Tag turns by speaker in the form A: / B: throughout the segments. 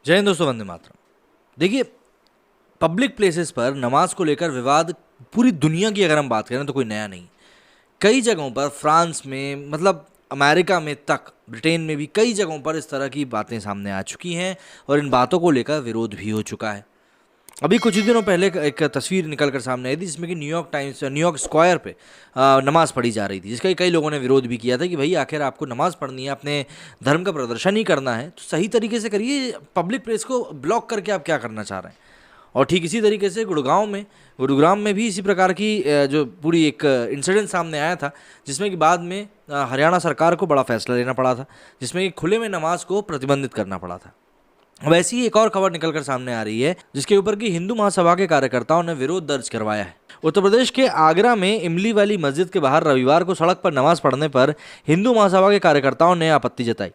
A: जय हिंद दोस्तों, वंदे मातरम। देखिए, पब्लिक प्लेसेस पर नमाज को लेकर विवाद पूरी दुनिया की अगर हम बात करें तो कोई नया नहीं। कई जगहों पर, फ्रांस में, मतलब अमेरिका में तक, ब्रिटेन में भी कई जगहों पर इस तरह की बातें सामने आ चुकी हैं और इन बातों को लेकर विरोध भी हो चुका है। अभी कुछ ही दिनों पहले एक तस्वीर निकल कर सामने आई थी जिसमें कि न्यूयॉर्क स्क्वायर पे नमाज पढ़ी जा रही थी, जिसका कई लोगों ने विरोध भी किया था कि भाई आखिर आपको नमाज पढ़नी है, अपने धर्म का प्रदर्शन ही करना है तो सही तरीके से करिए, पब्लिक प्लेस को ब्लॉक करके आप क्या करना चाह रहे हैं। और ठीक इसी तरीके से गुरुग्राम में भी इसी प्रकार की जो पूरी एक इंसिडेंट सामने आया था, जिसमें कि बाद में हरियाणा सरकार को बड़ा फैसला लेना पड़ा था, जिसमें कि खुले में नमाज को प्रतिबंधित करना पड़ा था। वैसे ही एक और खबर निकलकर सामने आ रही है जिसके ऊपर की हिंदू महासभा के कार्यकर्ताओं ने विरोध दर्ज करवाया है। उत्तर प्रदेश के आगरा में इमली वाली मस्जिद के बाहर रविवार को सड़क पर नमाज पढ़ने पर हिंदू महासभा के कार्यकर्ताओं ने आपत्ति जताई।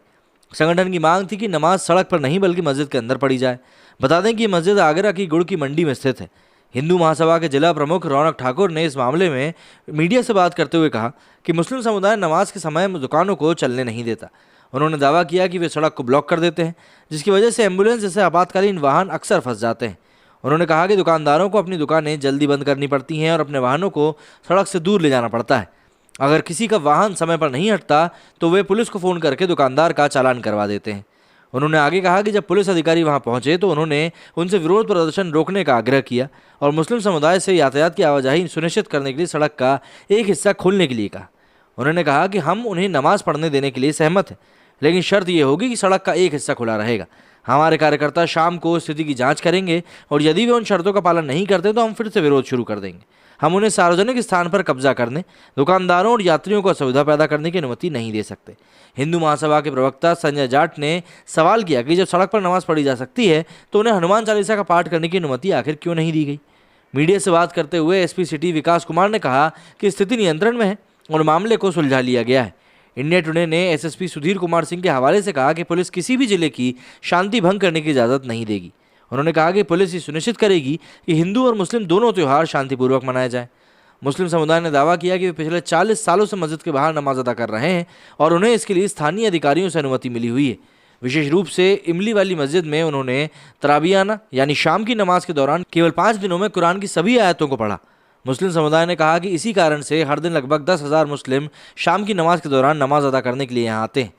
A: संगठन की मांग थी कि नमाज सड़क पर नहीं बल्कि मस्जिद के अंदर पढ़ी जाए। बता दें कि मस्जिद आगरा की गुड़ की मंडी में स्थित है। हिंदू महासभा के जिला प्रमुख रौनक ठाकुर ने इस मामले में मीडिया से बात करते हुए कहा कि मुस्लिम समुदाय नमाज के समय में दुकानों को चलने नहीं देता। उन्होंने दावा किया कि वे सड़क को ब्लॉक कर देते हैं, जिसकी वजह से एम्बुलेंस जैसे आपातकालीन वाहन अक्सर फंस जाते हैं। उन्होंने कहा कि दुकानदारों को अपनी दुकानें जल्दी बंद करनी पड़ती हैं और अपने वाहनों को सड़क से दूर ले जाना पड़ता है। अगर किसी का वाहन समय पर नहीं हटता तो वे पुलिस को फ़ोन करके दुकानदार का चालान करवा देते हैं। उन्होंने आगे कहा कि जब पुलिस अधिकारी वहां पहुंचे तो उन्होंने उनसे विरोध प्रदर्शन रोकने का आग्रह किया और मुस्लिम समुदाय से यातायात की आवाजाही सुनिश्चित करने के लिए सड़क का एक हिस्सा खोलने के लिए कहा। उन्होंने कहा कि हम उन्हें नमाज पढ़ने देने के लिए सहमत हैं, लेकिन शर्त यह होगी कि सड़क का एक हिस्सा खुला रहेगा। हमारे कार्यकर्ता शाम को स्थिति की जांच करेंगे और यदि वे उन शर्तों का पालन नहीं करते तो हम फिर से विरोध शुरू कर देंगे। हम उन्हें सार्वजनिक स्थान पर कब्जा करने, दुकानदारों और यात्रियों को असुविधा पैदा करने की अनुमति नहीं दे सकते। हिंदू महासभा के प्रवक्ता संजय जाट ने सवाल किया कि जब सड़क पर नमाज पढ़ी जा सकती है तो उन्हें हनुमान चालीसा का पाठ करने की अनुमति आखिर क्यों नहीं दी गई। मीडिया से बात करते हुए एसपी सिटी विकास कुमार ने कहा कि स्थिति नियंत्रण में है और मामले को सुलझा लिया गया है। इंडिया टुडे ने एसएसपी सुधीर कुमार सिंह के हवाले से कहा कि पुलिस किसी भी जिले की शांति भंग करने की इजाज़त नहीं देगी। उन्होंने कहा कि पुलिस ये सुनिश्चित करेगी कि हिंदू और मुस्लिम दोनों त्यौहार शांतिपूर्वक मनाए जाएं। मुस्लिम समुदाय ने दावा किया कि वे पिछले 40 सालों से मस्जिद के बाहर नमाज अदा कर रहे हैं और उन्हें इसके लिए स्थानीय अधिकारियों से अनुमति मिली हुई है। विशेष रूप से इमली वाली मस्जिद में उन्होंने तराबियाना यानी शाम की नमाज के दौरान केवल 5 दिनों में कुरान की सभी आयतों को पढ़ा। मुस्लिम समुदाय ने कहा कि इसी कारण से हर दिन लगभग 10,000 मुस्लिम शाम की नमाज के दौरान नमाज अदा करने के लिए यहाँ आते हैं।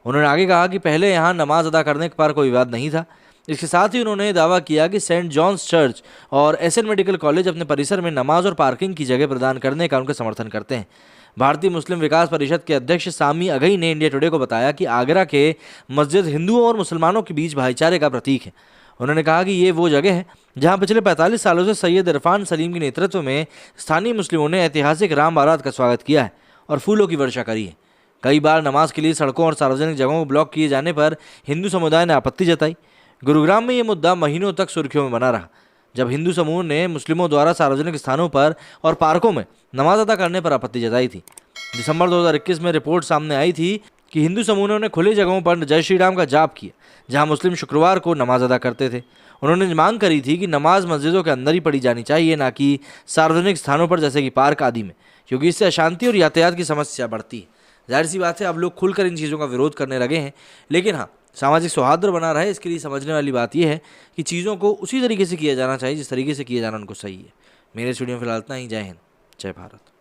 A: उन्होंने आगे कहा कि पहले यहाँ नमाज अदा करने पर कोई विवाद नहीं था। इसके साथ ही उन्होंने दावा किया कि सेंट जॉन्स चर्च और एसएन मेडिकल कॉलेज अपने परिसर में नमाज और पार्किंग की जगह प्रदान करने का उनका समर्थन करते हैं। भारतीय मुस्लिम विकास परिषद के अध्यक्ष सामी अगई ने इंडिया टुडे को बताया कि आगरा के मस्जिद हिंदुओं और मुसलमानों के बीच भाईचारे का प्रतीक है। उन्होंने कहा कि ये वो जगह है जहां पिछले 45 सालों से सैयद इरफान सलीम के नेतृत्व में स्थानीय मुस्लिमों ने ऐतिहासिक राम बारात का स्वागत किया है और फूलों की वर्षा करी है। कई बार नमाज के लिए सड़कों और सार्वजनिक जगहों को ब्लॉक किए जाने पर हिंदू समुदाय ने आपत्ति जताई। गुरुग्राम में ये मुद्दा महीनों तक सुर्खियों में बना रहा, जब हिंदू समूह ने मुस्लिमों द्वारा सार्वजनिक स्थानों पर और पार्कों में नमाज अदा करने पर आपत्ति जताई थी। दिसंबर 2021 में रिपोर्ट सामने आई थी कि हिंदू समूह ने उन्हें खुले जगहों पर जय श्री राम का जाप किया, जहां मुस्लिम शुक्रवार को नमाज अदा करते थे। उन्होंने मांग करी थी कि नमाज मस्जिदों के अंदर ही पढ़ी जानी चाहिए, ना कि सार्वजनिक स्थानों पर जैसे कि पार्क आदि में, क्योंकि इससे अशांति और यातायात की समस्या बढ़ती है। जाहिर सी बात है, अब लोग खुलकर इन चीज़ों का विरोध करने लगे हैं, लेकिन हाँ, सामाजिक सौहार्द बना रहे इसके लिए समझने वाली बात यह है कि चीज़ों को उसी तरीके से किया जाना चाहिए जिस तरीके से किया जाना उनको सही है। मेरे स्टूडियो में फिलहाल इतना ही। जय हिंद, जय भारत।